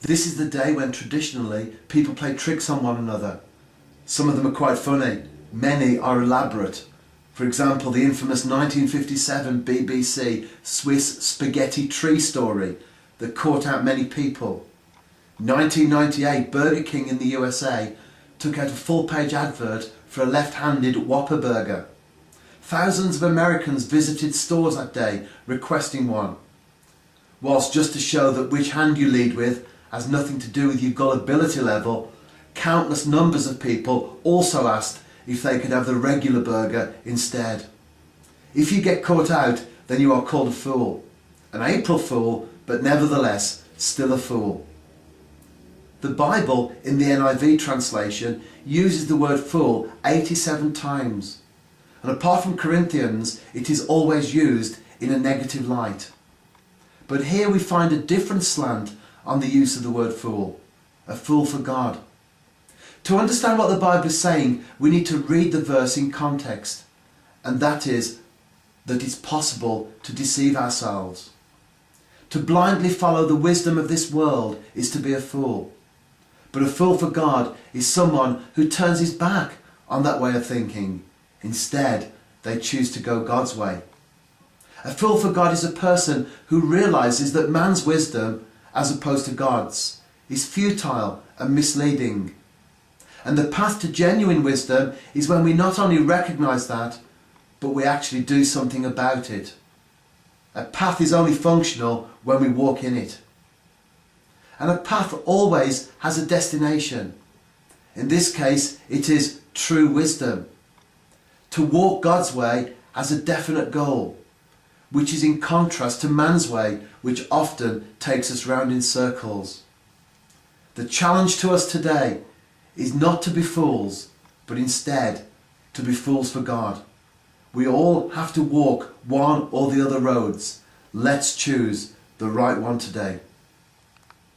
This is the day when traditionally people play tricks on one another. Some of them are quite funny, many are elaborate. For example, the infamous 1957 BBC Swiss spaghetti tree story that caught out many people. 1998, Burger King in the USA took out a full-page advert for a left-handed Whopper burger. Thousands of Americans visited stores that day requesting one. Whilst just to show that which hand you lead with has nothing to do with your gullibility level, countless numbers of people also asked if they could have the regular burger instead. If you get caught out, then you are called a fool. An April fool, but nevertheless still a fool. The Bible, in the NIV translation, uses the word fool 87 times. And apart from Corinthians, it is always used in a negative light. But here we find a different slant on the use of the word fool. A fool for God. To understand what the Bible is saying, we need to read the verse in context. And that is, that it's possible to deceive ourselves. To blindly follow the wisdom of this world is to be a fool. But a fool for God is someone who turns his back on that way of thinking. Instead, they choose to go God's way. A fool for God is a person who realizes that man's wisdom, as opposed to God's, is futile and misleading. And the path to genuine wisdom is when we not only recognize that, but we actually do something about it. A path is only functional when we walk in it. And a path always has a destination. In this case, it is true wisdom. To walk God's way has a definite goal, which is in contrast to man's way, which often takes us round in circles. The challenge to us today is not to be fools, but instead to be fools for God. We all have to walk one or the other roads. Let's choose the right one today.